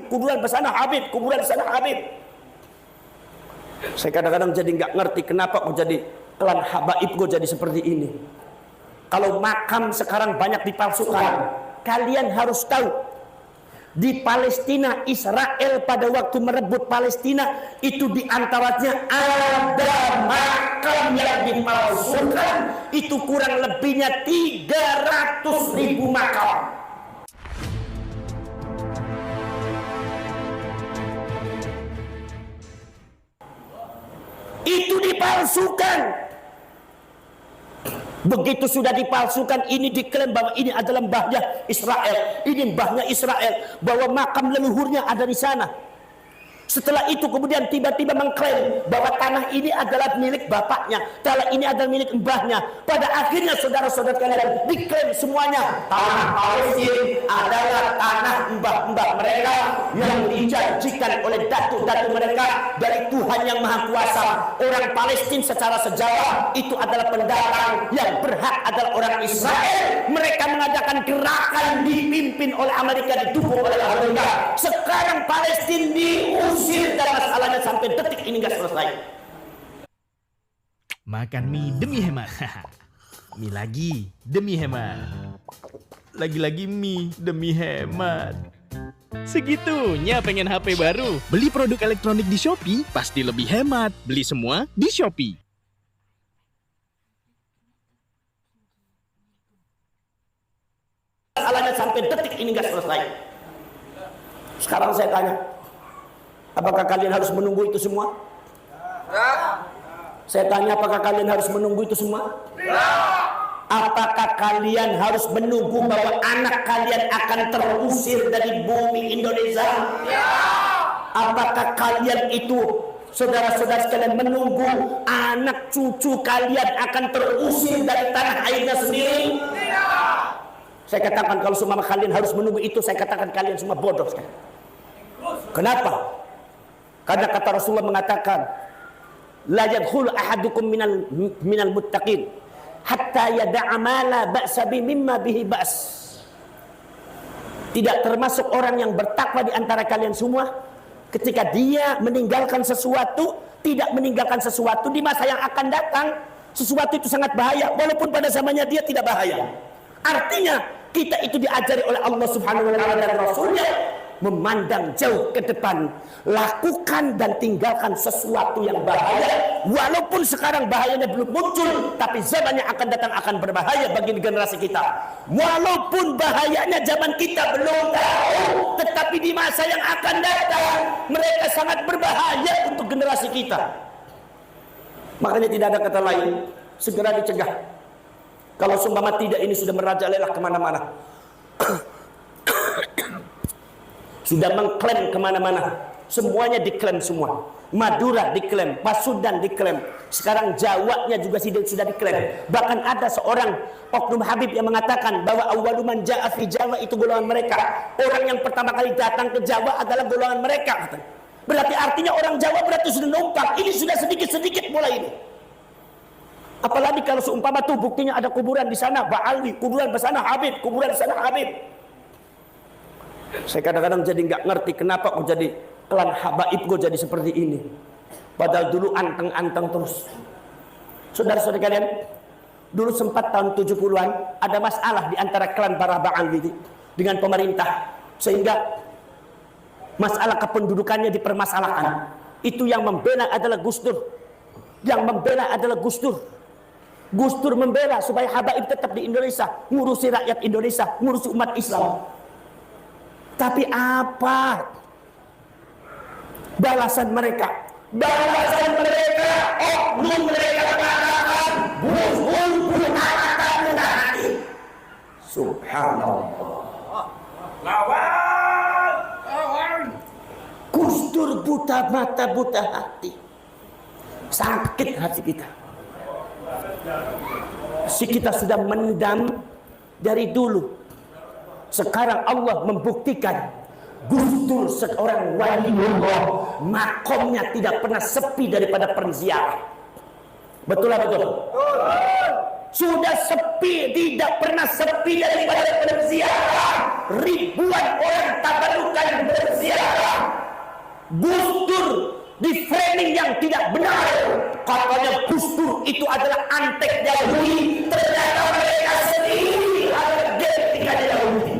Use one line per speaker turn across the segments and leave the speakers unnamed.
kuburan bersana Habib, kuburan sana Habib. Saya kadang-kadang jadi nggak ngerti kenapa kok jadi klan habaib kok jadi seperti ini. Kalau makam sekarang banyak dipalsukan, kalian harus tahu di Palestina, Israel pada waktu merebut Palestina itu diantaranya ada makam yang dipalsukan, itu kurang lebihnya 300.000 makam. Itu dipalsukan. Begitu sudah dipalsukan, ini diklaim bahwa ini adalah mbahnya Israel, ini mbahnya Israel, bahwa makam leluhurnya ada di sana. Setelah itu kemudian tiba-tiba mengklaim bahwa tanah ini adalah milik bapaknya, tanah ini adalah milik mbahnya. Pada akhirnya saudara-saudara kalian diklaim semuanya tanah Palestina adalah tanah mbah-mbah mereka yang dijanjikan oleh datu-datu mereka dari Tuhan yang Maha Kuasa. Orang Palestina secara sejarah itu adalah pendatang, yang berhak adalah orang Israel. Mereka mengadakan gerakan dipimpin oleh Amerika, didukung oleh Amerika. Sekarang Palestina diusir dan masalahnya sampai detik ini nggak selesai.
Makan mie demi hemat. Mie lagi demi hemat. Lagi-lagi mie demi hemat. Segitunya pengen HP baru. Beli produk elektronik di Shopee pasti lebih hemat. Beli semua di Shopee.
Masalahnya sampai detik ini nggak selesai. Sekarang saya tanya, apakah kalian harus menunggu itu semua? Saya tanya, apakah kalian harus menunggu itu semua? Apakah kalian harus menunggu bahwa anak kalian akan terusir dari bumi Indonesia? Apakah kalian itu, saudara-saudara sekalian, menunggu anak cucu kalian akan terusir dari tanah airnya sendiri? Saya katakan kalau semua kalian harus menunggu itu, saya katakan kalian semua bodoh sekali. Kenapa? Karena kata Rasulullah mengatakan, la yadkhulu ahadukum minal muttaqin hatta yada'a ma la ba'sa bi mimma bihi ba's. Tidak termasuk orang yang bertakwa di antara kalian semua ketika dia meninggalkan sesuatu, tidak meninggalkan sesuatu di masa yang akan datang. Sesuatu itu sangat bahaya walaupun pada zamannya dia tidak bahaya. Artinya kita itu diajari oleh Allah Subhanahu wa taala dan Rasulnya memandang jauh ke depan, lakukan dan tinggalkan sesuatu yang bahaya walaupun sekarang bahayanya belum muncul, tapi zaman yang akan datang akan berbahaya bagi generasi kita. Walaupun bahayanya zaman kita belum tahu, tetapi di masa yang akan datang mereka sangat berbahaya untuk generasi kita. Makanya tidak ada kata lain, segera dicegah. Kalau seumpama tidak, ini sudah merajalela kemana-mana. Sudah mengklaim kemana-mana. Semuanya diklaim semua. Madura diklaim, Pasundan diklaim. Sekarang Jawanya juga sudah diklaim. Bahkan ada seorang oknum Habib yang mengatakan bahwa awwaluman ja'a fi Jawa itu golongan mereka. Orang yang pertama kali datang ke Jawa adalah golongan mereka. Berarti artinya orang Jawa berarti sudah numpang. Ini sudah sedikit-sedikit mulai ini. Apalagi kalau seumpama tuh buktinya ada kuburan di sana, Ba'alwi, kuburan di sana Habib, kuburan di sana Habib. Saya kadang-kadang jadi nggak ngerti kenapa kok jadi klan habaib kok jadi seperti ini. Padahal dulu anteng-anteng terus. Saudara-saudara kalian, dulu sempat tahun 70-an ada masalah di antara klan para Ba'alwi dengan pemerintah, sehingga masalah kependudukannya dipermasalahkan. Itu yang membela adalah Gus Dur. Yang membela adalah Gus Dur. Gus Dur membela supaya habaib tetap di Indonesia, ngurusi rakyat Indonesia, ngurusi umat Islam. Tapi apa balasan mereka? Balasan mereka, oknum mereka mengatakan, bunuh hati. Subhanallah. Lawan. Gus Dur buta mata, buta hati. Sakit hati kita. Si kita sudah mendam dari dulu. Sekarang Allah membuktikan Gus Dur seorang waliullah, makomnya tidak pernah sepi daripada penziarah. Betul lah, betul? Sudah sepi, tidak pernah sepi daripada penziarah. Ribuan orang tabarukan berziarah Gus Dur di framing yang tidak benar. Katanya Gus Dur itu adalah antek Yahudi. Ternyata mereka sendiri adalah genetika Yahudi.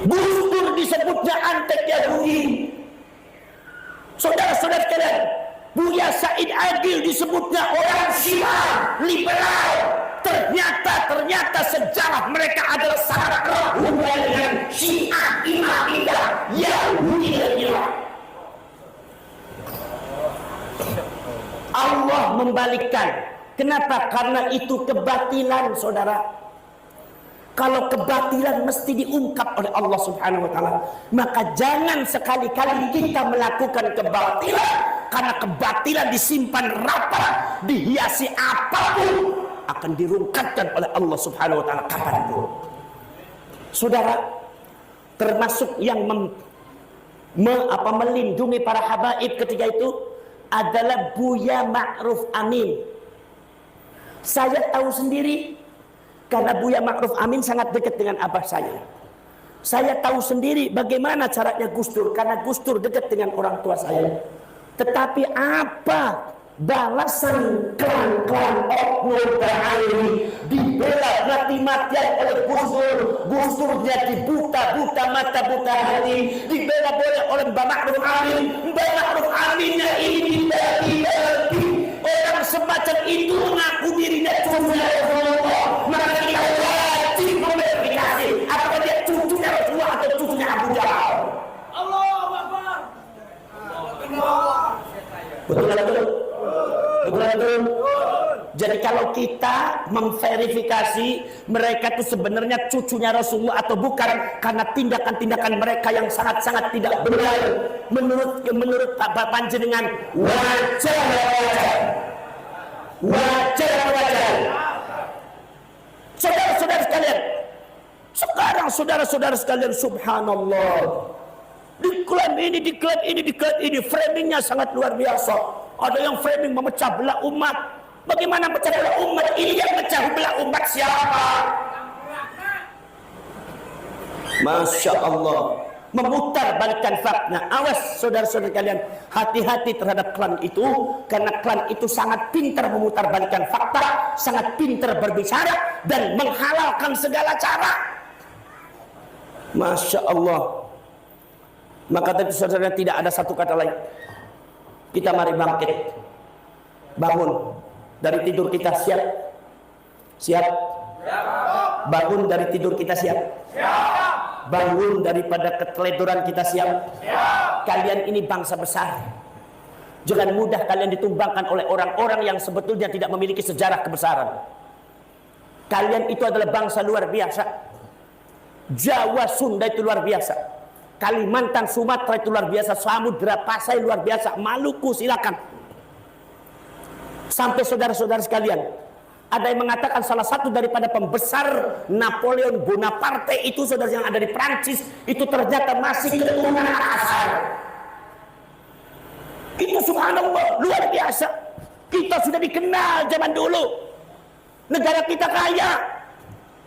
Gus Dur disebutnya antek Yahudi. Saudara-saudara sekalian, Buya Said Agil disebutnya orang Syiah liberal. Ternyata sejarah mereka adalah sangat berhubungan dengan Syiah Imamiyah Yahudi dan Irak. Allah membalikkan. Kenapa? Karena itu kebatilan, saudara. Kalau kebatilan mesti diungkap oleh Allah Subhanahu wa taala. Maka jangan sekali-kali kita melakukan kebatilan, karena kebatilan disimpan rapat, dihiasi apapun akan dirungkatkan oleh Allah Subhanahu wa taala kapanpun. Saudara, termasuk yang melindungi para habaib ketika itu adalah Buya Ma'ruf Amin. Saya tahu sendiri karena Buya Ma'ruf Amin sangat dekat dengan abah saya. Saya tahu sendiri bagaimana caranya Gus Dur, karena Gus Dur dekat dengan orang tua saya. Tetapi apa balasan klan-klan oknum ini dibela mati-matian oleh Gus Dur? Gus Durnya dibuta-buta mata, buta hati, dibela oleh Mbak Ma'ruf Amin. Mbak Ma'ruf Aminnya ini dibagi-bagi. Orang semacam itu mengaku dirinya cucunya Rasulullah. Maka kita wajib memverifikasi apakah dia cucunya Rasulullah atau cucunya Abu Jahal.
Allahu Akbar.
Betul betul. Betul. Jadi kalau kita memverifikasi mereka itu sebenarnya cucunya Rasulullah atau bukan, karena tindakan-tindakan mereka yang sangat-sangat tidak benar menurut Pak Panjenengan wajar. Saudara-saudara sekalian, sekarang saudara-saudara sekalian, subhanallah, diklat ini framingnya sangat luar biasa. Ada yang framing memecah belah umat. Bagaimana memecah belah umat? Ini yang memecah belah umat siapa? Masya Allah, memutar balikan fakta. Awas saudara-saudara kalian, hati-hati terhadap klan itu, karena klan itu sangat pintar memutar balikan fakta, sangat pintar berbicara dan menghalalkan segala cara. Masya Allah. Maka tadi saudara, tidak ada satu kata lain. Kita mari bangkit, bangun dari tidur kita, siap. Bangun dari tidur kita, siap. Bangun daripada keteledoran kita, siap. Kalian ini bangsa besar. Jangan mudah kalian ditumbangkan oleh orang-orang yang sebetulnya tidak memiliki sejarah kebesaran. Kalian itu adalah bangsa luar biasa. Jawa, Sunda itu luar biasa. Kalimantan, Sumatera itu luar biasa. Samudra Pasai luar biasa. Maluku silakan. Sampai saudara-saudara sekalian, ada yang mengatakan salah satu daripada pembesar Napoleon Bonaparte itu, saudara, yang ada di Prancis, itu ternyata masih keturunan asal. Itu subhanallah, luar biasa. Kita sudah dikenal zaman dulu. Negara kita kaya.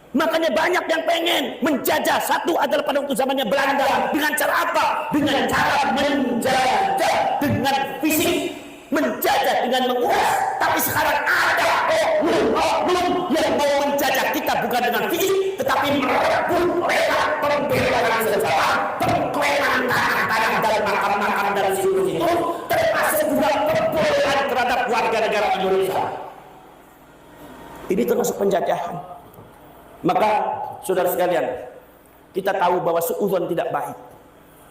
Makanya banyak yang pengen menjajah. Satu adalah pada waktu zamannya Belanda. Dengan cara apa? Dengan cara menjajah dengan fisik, menjajah dengan menguras. Tapi sekarang ada oknum yang mau menjajah kita bukan dengan fisik, tetapi merebut rela pembelaan sejarah, pengklaim tanah-tanah dan makam-makam dari situ, termasuk juga pembelaan terhadap warga negara Indonesia. Ini termasuk penjajahan. Maka saudara sekalian, kita tahu bahwa suudzon tidak baik.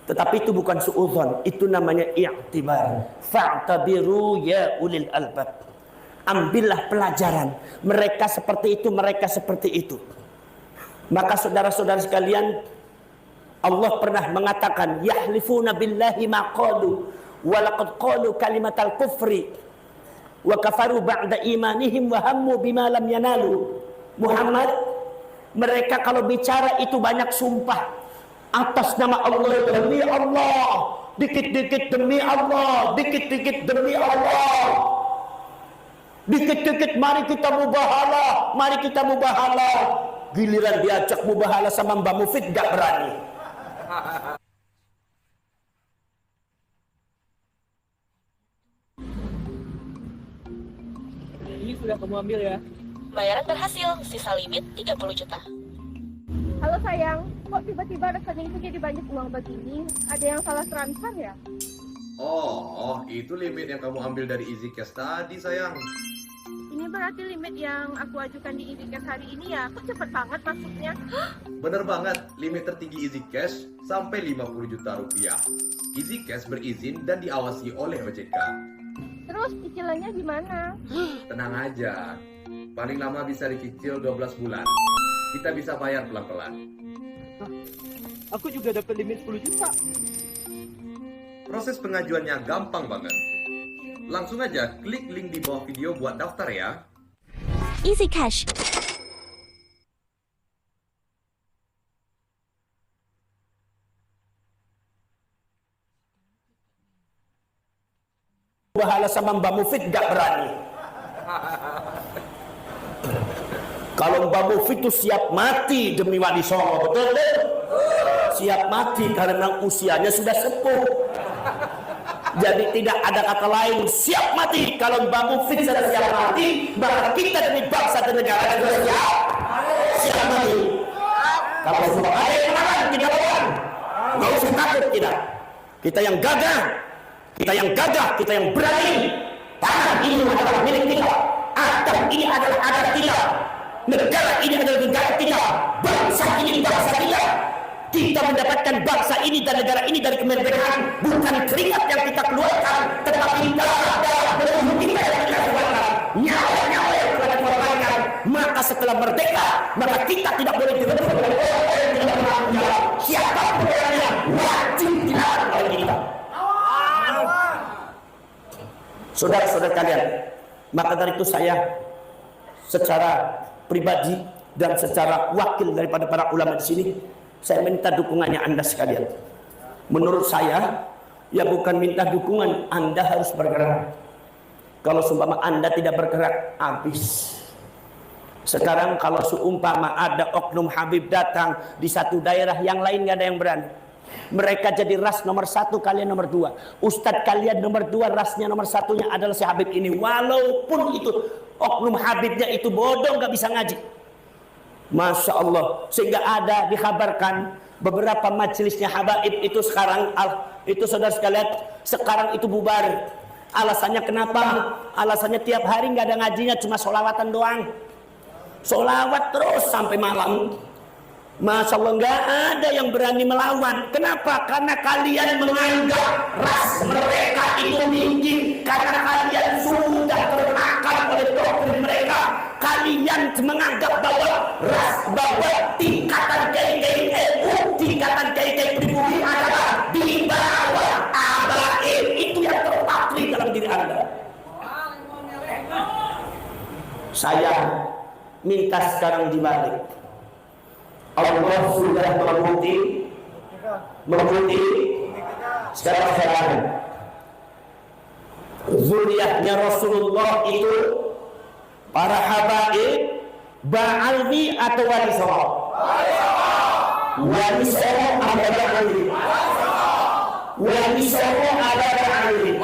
Tetapi itu bukan suudzon, itu namanya i'tibar. Fa'tabiru ya ulil albab. Ambillah pelajaran. Mereka seperti itu, mereka seperti itu. Maka saudara-saudara sekalian, Allah pernah mengatakan, yahlifuna billahi ma qalu wa laqad qalu kalimatal kufri wa kafaru ba'da imanihim wa hammu bima lam yanalu. Muhammad, mereka kalau bicara itu banyak sumpah atas nama Allah, demi Allah, dikit-dikit demi Allah, dikit-dikit demi Allah, dikit-dikit mari kita mubahalah, mari kita mubahalah. Giliran diajak mubahalah sama Mbak Mufid gak berani.
Ini sudah kamu ambil ya.
Bayaran berhasil, sisa limit 30 juta.
Halo sayang, kok tiba-tiba rekeningku jadi banyak uang begini? Ada yang salah transfer ya?
Oh, itu limit yang kamu ambil dari Easy Cash tadi, sayang.
Ini berarti limit yang aku ajukan di EasyCash hari ini ya? Kok cepet banget masuknya?
Bener banget, limit tertinggi Easy Cash sampai 50 juta rupiah. Easy Cash berizin dan diawasi oleh OJK.
Terus cicilannya gimana?
Tenang aja, paling lama bisa dicicil 12 bulan. Kita bisa bayar pelan-pelan.
Aku juga dapat limit 10 juta.
Proses pengajuannya gampang banget. Langsung aja klik link di bawah video buat daftar ya.
Easy Cash.
Bahala sama Mbak Mufid gak berani. Kalau Mbak Mufid itu siap mati demi Wali Songo, betul kan? Siap mati karena usianya sudah sepuh. Jadi tidak ada kata lain siap mati. Kalau Mbak Mufid sudah siap mati, maka kita demi bangsa dan negara juga siap mati. Kalau sudah ada yang lawan, kita lawan. Nggak usah takut kita. Kita yang gagah, kita yang gagah, kita yang berani. Tanah ini adalah milik kita. Atap ini adalah adat kita. Negara ini adalah negara kita. Bangsa ini bangsa kita. Kita mendapatkan bangsa ini dan negara ini dari kemerdekaan bukan keringat yang kita keluarkan, tetapi darah berumur kita yang kita keluarkan, nyawa-nyawa yang kita korbankan. Maka setelah merdeka, maka kita tidak boleh direbut oleh orang yang tidak bertanggung jawab. Siapapun orangnya wajib dilawan oleh kita. Saudara-saudara kalian, maka dari itu saya secara pribadi dan secara wakil daripada para ulama di sini, saya minta dukungannya Anda sekalian. Menurut saya, ya bukan minta dukungan, Anda harus bergerak. Kalau seumpama Anda tidak bergerak, habis. Sekarang kalau seumpama ada oknum Habib datang di satu daerah, yang lain nggak ada yang berani. Mereka jadi ras nomor 1, kalian nomor 2. Ustadz kalian nomor 2, rasnya nomor 1-nya adalah si Habib ini. Walaupun itu oknum Habibnya itu bodoh, nggak bisa ngaji. Masya Allah, sehingga ada dikabarkan beberapa majelisnya Habaib itu sekarang, itu saudara sekalian, sekarang itu bubar. Alasannya kenapa? Alasannya tiap hari nggak ada ngajinya, cuma sholawatan doang. Sholawat terus sampai malam. Masya Allah, nggak ada yang berani melawan. Kenapa? Karena kalian menganggap ras mereka itu tinggi. Karena kalian sudah termakan oleh doktrin mereka. Kalian menganggap bahwa tingkatan kiai-kiai NU, tingkatan kiai-kiai pribumi adalah di bawah abaib. Itu yang terpatri dalam diri Anda. Saya minta sekarang dibalik. Allah sudah membukti sekarang zuriyahnya Rasulullah itu para habaib ba'alwi atau wali songo. Wali songo ada ba'alwi, wali songo ada ba'alwi.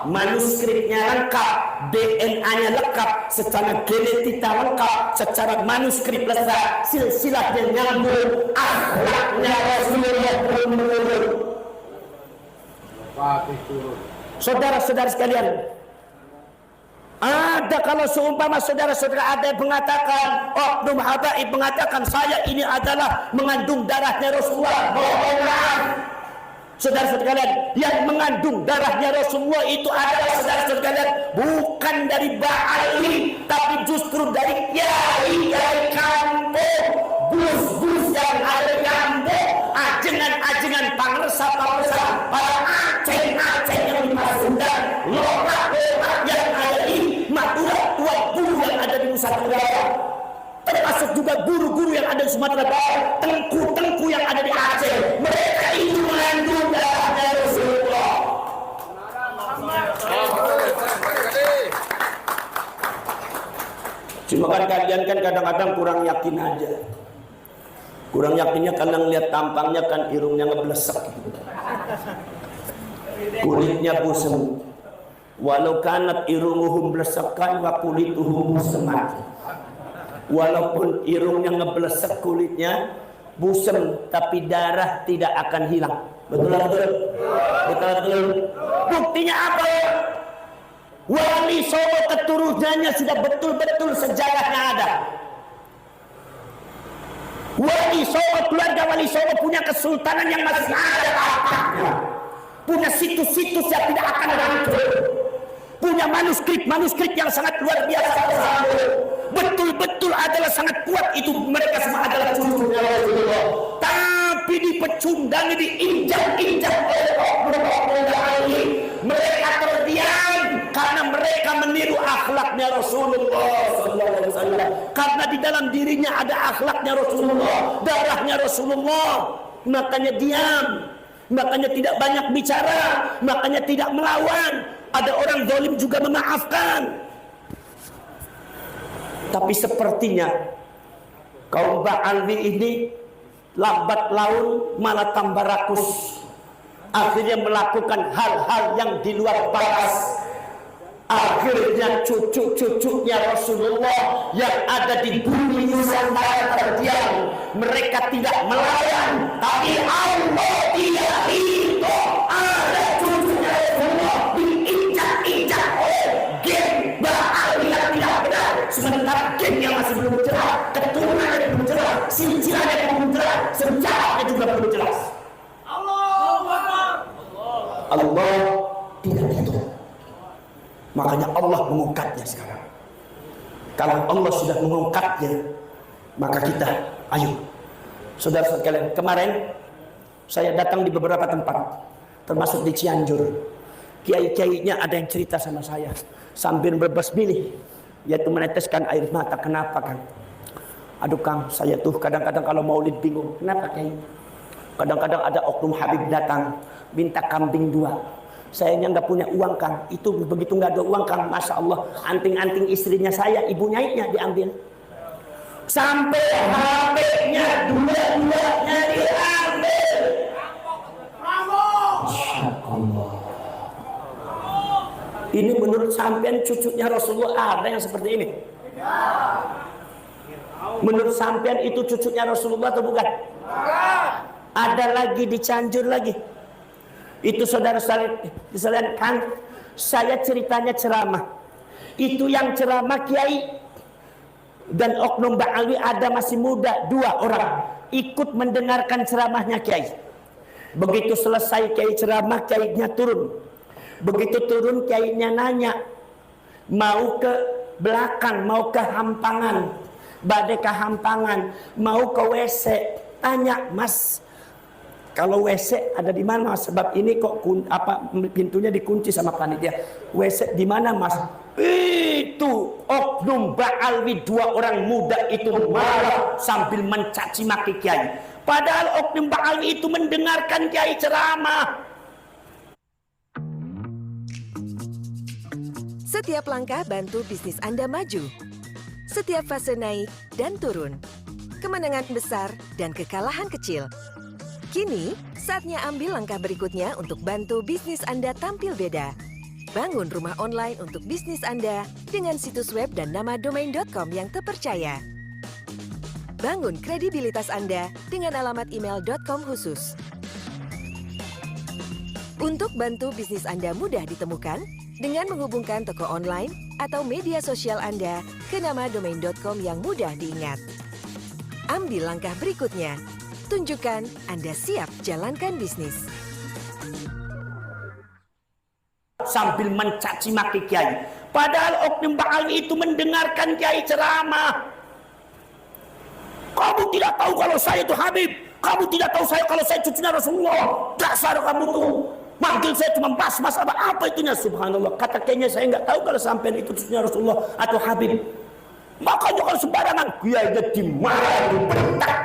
Manuskripnya lengkap, DNA-nya lengkap, secara genetika lengkap, secara manuskrip lengkap, silsilahnya nyambung, akhlaknya Rasulullah pun menurun. Saudara-saudara sekalian, ada kalau seumpama saudara-saudara ada yang mengatakan, oknum habaib mengatakan saya ini adalah mengandung darahnya Rasulullah, mohon maaf. Saudara-saudara kalian, yang mengandung darahnya Rasulullah itu adalah saudara-saudara kalian bukan dari Ba'ali, tapi justru dari kiai-kiai kampung, gus-gus yang ada di kampung, ajengan-ajengan pangresa-pangresa, para aceng-aceng yang di Pasundan, lorak-lorak yang ada di Madura, tuan guru yang ada di Nusa Tenggara, termasuk juga guru-guru yang ada di Sumatera Barat, tengku-tengku yang ada di Aceh. Mereka itu mengandung darahnya Rasulullah. Cuma kan kalian kan kadang-kadang kurang yakin aja. Kurang yakinnya karena ngeliat tampangnya kan irungnya ngeblesek. Kulitnya busem. Walau kanat irunguhum blesekan wa kulituhum buseman. Walaupun irungnya ngeblesek, kulitnya busem, tapi darah tidak akan hilang. Betul betul. Betul betul. Buktinya apa? Wali Songo keturunannya sudah betul-betul sejarahnya ada. Wali Songo, keluarga Wali Songo punya kesultanan yang masih ada akhlaknya. Punya situs-situs yang tidak akan hancur. Punya manuskrip yang sangat luar biasa. Betul-betul adalah sangat kuat, itu mereka semua adalah cucunya Rasulullah. Tapi dipecundangi, diinjak-injak oleh oknum-oknum ini. Mereka terdiam karena mereka meniru akhlaknya Rasulullah SAW. Karena di dalam dirinya ada akhlaknya Rasulullah, darahnya Rasulullah. Makanya diam, makanya tidak banyak bicara, makanya tidak melawan. Ada orang zalim juga memaafkan. Tapi sepertinya kaum Ba'alwi ini lambat laun malah tambah rakus. Akhirnya melakukan hal-hal yang di luar batas. Akhirnya cucu-cucunya Rasulullah yang ada di bumi Nusantara terdiam. Mereka tidak melawan, tapi Allah tidak ridho. Ada cucunya Rasulullah diinjak-injak oleh geng Ba'alwi yang tidak benar. Sementara gengnya masih belum jelas, keturunannya belum jelas, silsilahnya belum jelas, sejarahnya juga belum jelas. Allah tidak gitu. Makanya Allah mengungkapnya sekarang. Kalau Allah sudah mengungkapnya, maka kita, ayo, saudara sekalian. Kemarin saya datang di beberapa tempat, termasuk di Cianjur. Kiai-kiainya ada yang cerita sama saya sambil berbasmilih, yaitu meneteskan air mata. Kenapa Kang? Aduh Kang, saya tuh kadang-kadang kalau maulid bingung. Kenapa Kiai? Kadang-kadang ada oknum Habib datang minta kambing 2. Sayanya nggak punya uang Kang. Itu begitu nggak ada uang Kang, masya Allah, anting-anting istrinya saya, ibu nyaiknya diambil. Sampai HP-nya dua-duanya diambil. Allah. Ini menurut sampean cucunya Rasulullah ada yang seperti ini? Menurut sampean itu cucunya Rasulullah atau bukan? Ada lagi di Cianjur lagi. Itu saudara-saudara kan, saya ceritanya ceramah. Itu yang ceramah Kiai dan oknum Ba'alwi ada masih muda 2 orang ikut mendengarkan ceramahnya Kiai. Begitu selesai Kiai ceramah, Kiainya turun. Begitu turun Kiainya nanya, mau ke belakang, mau ke Hampangan, badai ke Hampangan, mau ke WC. Tanya, Mas, kalau WC ada di mana Mas? Sebab ini kok pintunya dikunci sama panitia. WC di mana Mas? Itu oknum Ba'alwi 2 orang muda itu marah sambil mencaci maki Kiai. Padahal oknum Ba'alwi itu mendengarkan Kiai ceramah.
Setiap langkah bantu bisnis Anda maju. Setiap fase naik dan turun. Kemenangan besar dan kekalahan kecil. Kini, saatnya ambil langkah berikutnya untuk bantu bisnis Anda tampil beda. Bangun rumah online untuk bisnis Anda dengan situs web dan nama domain.com yang terpercaya. Bangun kredibilitas Anda dengan alamat email.com khusus. Untuk bantu bisnis Anda mudah ditemukan dengan menghubungkan toko online atau media sosial Anda ke nama domain.com yang mudah diingat. Ambil langkah berikutnya. Tunjukkan Anda siap jalankan bisnis.
Sambil mencaci maki Kiai. Padahal oknum Ba'alwi itu mendengarkan Kiai ceramah. Kamu tidak tahu kalau saya itu Habib. Kamu tidak tahu saya kalau saya cucunya Rasulullah. Dasar kamu tuh. Manggil saya cuma mas apa itunya, subhanallah. Kata Kiainya, saya nggak tahu kalau sampai itu cucunya Rasulullah atau Habib. Makanya kalau sembarangan Kiainya dimarahi,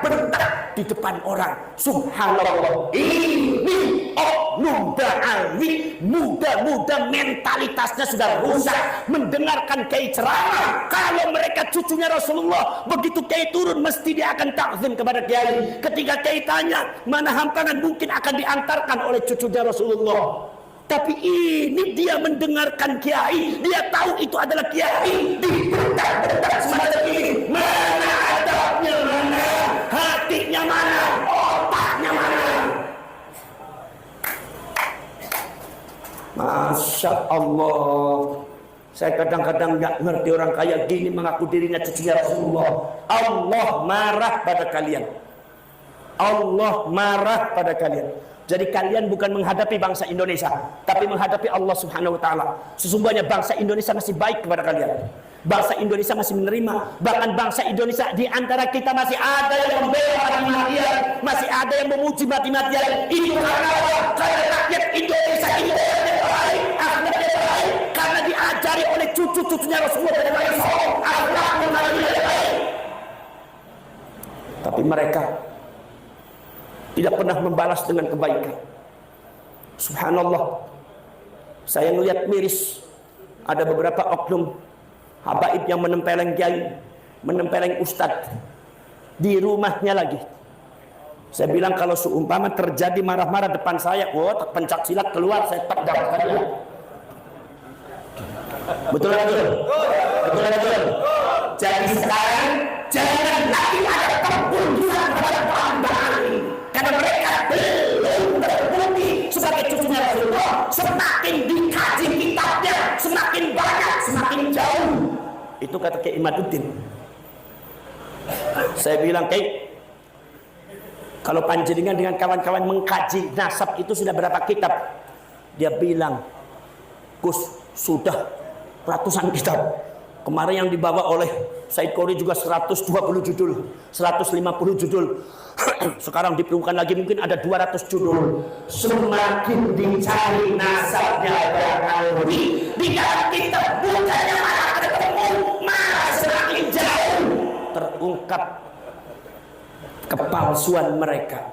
bentak di depan orang. Subhanallah. Ini oknum Ba'awi muda-muda mentalitasnya sudah rusak, mendengarkan kiai ceramah. Kalau mereka cucunya Rasulullah, begitu kiai turun mesti dia akan takzim kepada kiai. Ketika kiai tanya mana hampangan, mungkin akan diantarkan oleh cucunya Rasulullah. Tapi ini dia mendengarkan kiai, dia tahu itu adalah kiai, dibentak-bentak semacam ini. Mana adabnya, mana hatinya, mana otaknya, mana? Masya Allah. Saya kadang-kadang nggak ngerti orang kayak gini mengaku dirinya cucunya Rasulullah. Allah marah pada kalian. Allah marah pada kalian. Jadi kalian bukan menghadapi bangsa Indonesia, tapi menghadapi Allah Subhanahu wa taala. Sesungguhnya bangsa Indonesia masih baik kepada kalian. Bangsa Indonesia masih menerima. Bahkan bangsa Indonesia di antara kita masih ada yang membela mati-matian, masih ada yang memuji mati-matian. Itu karena apa? Karena rakyat Indonesia itu akhlaknya baik, karena diajari oleh cucu-cucunya Rasulullah dari baik. Akhlaknya baik. Tapi mereka tidak pernah membalas dengan kebaikan. Subhanallah. Saya melihat miris ada beberapa oknum habaib yang menempeleng kiai, menempeleng ustadz di rumahnya lagi. Saya bilang kalau seumpama terjadi marah-marah depan saya, pencak silat keluar, saya tendang saja. Betul betul. Betul betul. Jadi sekarang jangan lagi ada pembunuhan terhadap Ba'awi. Karena mereka belum terbukti sebagai cucunya Rasulullah. Semakin dikaji kitabnya, semakin banyak, semakin jauh. Itu kata Kiai Imaduddin. Saya bilang, Kiai, kalau panjenengan dengan kawan-kawan mengkaji nasab itu sudah berapa kitab? Dia bilang, Gus, sudah ratusan kitab. Kemarin yang dibawa oleh Said Qori juga 120 judul, 150 judul. Sekarang diperlukan lagi mungkin ada 200 judul. Semakin dicari nasabnya Ba'awi di dalam kitab, bukannya malah ketemu, malah semakin jauh terungkap kepalsuan mereka.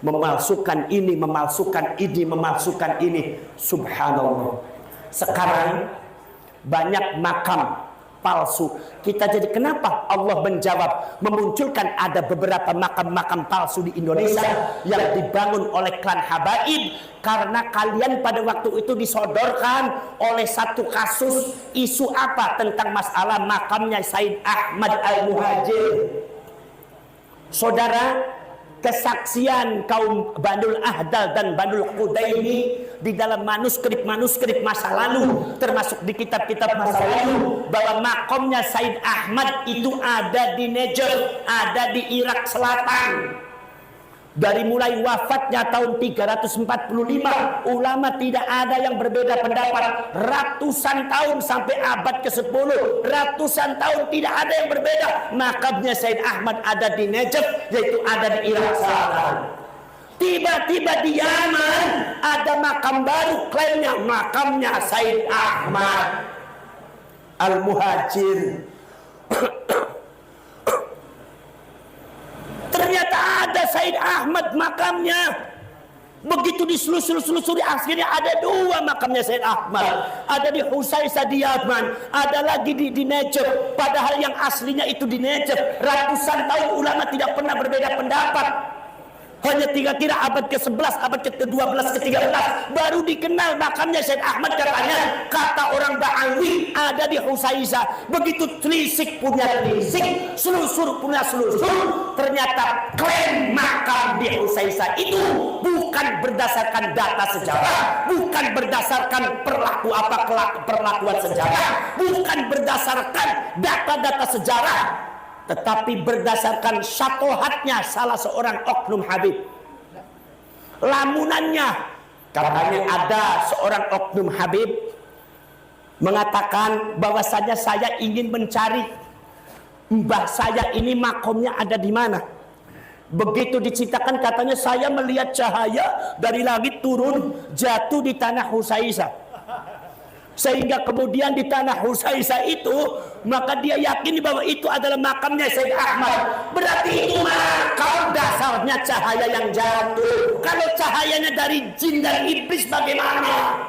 Memalsukan ini, memalsukan ini, memalsukan ini. Subhanallah. Sekarang banyak makam palsu. Kita jadi kenapa Allah menjawab memunculkan ada beberapa makam-makam palsu di Indonesia yang dibangun oleh klan habaib? Karena kalian pada waktu itu disodorkan oleh satu kasus isu apa tentang masalah makamnya Said Ahmad Al-Muhajir. Saudara, kesaksian kaum Banul Ahdal dan Banul Qudaini di dalam manuskrip masa lalu, termasuk di kitab-kitab masa lalu, bahwa makomnya Said Ahmad itu ada di Najd, ada di Irak Selatan. Dari mulai wafatnya tahun 345, ulama tidak ada yang berbeda pendapat. Ratusan tahun sampai abad ke-10, ratusan tahun tidak ada yang berbeda. Makamnya Said Ahmad ada di Najd, yaitu ada di Irak Selatan. Tiba-tiba di Yaman ada makam baru, klaimnya makamnya Said Ahmad Al-Muhajir. Ternyata ada Said Ahmad makamnya. Begitu diselusuri akhirnya ada dua makamnya Said Ahmad. Ada di Husaisah di Yaman, ada lagi di Najd. Padahal yang aslinya itu di Najd. Ratusan tahun ulama tidak pernah berbeda pendapat. Hanya kira-kira abad ke-11, abad ke-12, ke-13 baru dikenal makamnya Said Ahmad. Katanya, kata orang Ba'awi ada di Husaisah. Begitu telisik punya telisik, selusur punya selusur, ternyata klaim makam di Husaisah itu bukan berdasarkan data sejarah, bukan berdasarkan perlakuan sejarah, bukan berdasarkan data-data sejarah, tetapi berdasarkan syatohatnya salah seorang oknum habib. Lamunannya, katanya ada seorang oknum habib mengatakan bahwasanya saya ingin mencari mbah saya ini makomnya ada di mana. Begitu diceritakan, katanya saya melihat cahaya dari langit turun jatuh di tanah Husaisah. Sehingga kemudian di tanah Husaisa itu, maka dia yakin bahwa itu adalah makamnya Sayyid Ahmad. Berarti itu makam dasarnya cahaya yang jatuh. Kalau cahayanya dari jin dan iblis bagaimana?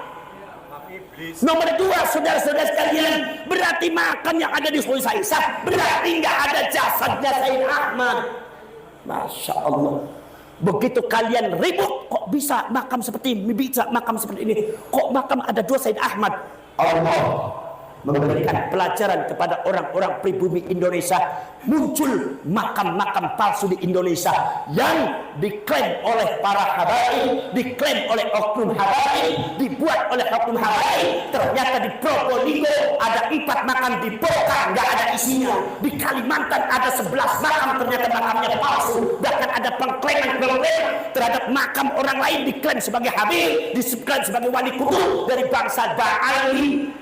Nomor dua, saudara-saudara sekalian, berarti makam yang ada di Husaisa berarti nggak ada jasadnya Sayyid Ahmad. Masya Allah. Begitu kalian ribut, kok bisa makam seperti ini, bisa makam seperti ini, kok makam ada dua Sayyid Ahmad? Allah memberikan pelajaran kepada orang-orang pribumi Indonesia. Muncul makam-makam palsu di Indonesia yang diklaim oleh para habaib, diklaim oleh oknum habaib, dibuat oleh oknum habaib. Ternyata di Probolinggo ada 4 makam dibongkar, nggak ada isinya. Di Kalimantan ada 11 makam, ternyata makamnya palsu. Bahkan ada pengklaiman terhadap makam orang lain, diklaim sebagai habib, diklaim sebagai wali kutub dari bangsa Ba'ali.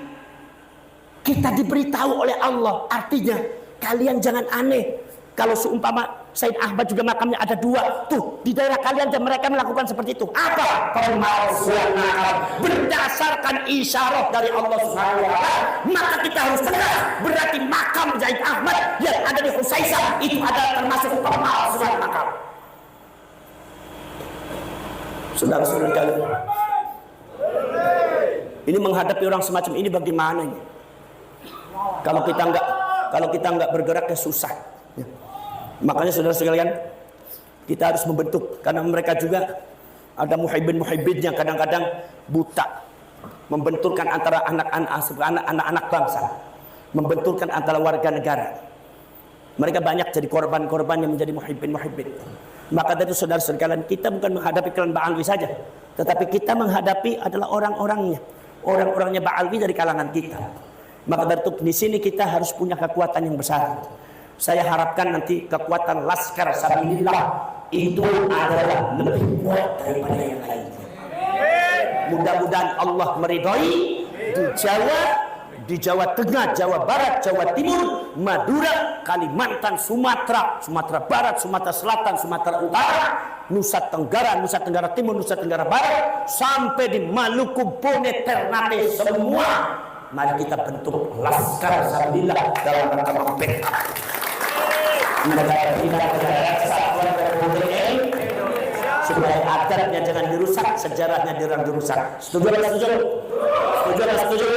Kita diberitahu oleh Allah, artinya kalian jangan aneh. Kalau seumpama Sayyid Ahmad juga makamnya ada 2, tuh di daerah kalian dan mereka melakukan seperti itu. Apa? Pemalsuan makam berdasarkan isyarat dari Allah Subhanahu wa taala. Maka kita harus tegas, berarti makam Sayyid Ahmad yang ada di Husaisa itu adalah termasuk pemalsuan makam. Saudara-saudara kalian, ini menghadapi orang semacam ini bagaimana ini? Kalau kita nggak bergerak ya susah. Ya. Makanya saudara sekalian, kita harus membentuk, karena mereka juga ada muhibbin-muhibbinnya kadang-kadang buta, membenturkan antara anak-anak bangsa, membenturkan antara warga negara. Mereka banyak jadi korban-korban yang menjadi muhibbin-muhibbin. Maka dari itu saudara sekalian, kita bukan menghadapi klan Ba'alwi saja, tetapi kita menghadapi adalah orang-orangnya Ba'alwi dari kalangan kita. Maka dari itu di sini kita harus punya kekuatan yang besar. Saya harapkan nanti kekuatan Laskar Sabilillah itu adalah lebih kuat daripada yang lainnya. Mudah-mudahan Allah meridhai di Jawa Tengah, Jawa Barat, Jawa Timur, Madura, Kalimantan, Sumatera Barat, Sumatera Selatan, Sumatera Utara, Nusa Tenggara Timur, Nusa Tenggara Barat, sampai di Maluku, Bone, Ternate semua. Mari kita bentuk Laskar Sabilillah dalam rangka membackup negara kesatuan Republik supaya adatnya jangan dirusak, sejarahnya jangan dirusak. Setuju? Setuju?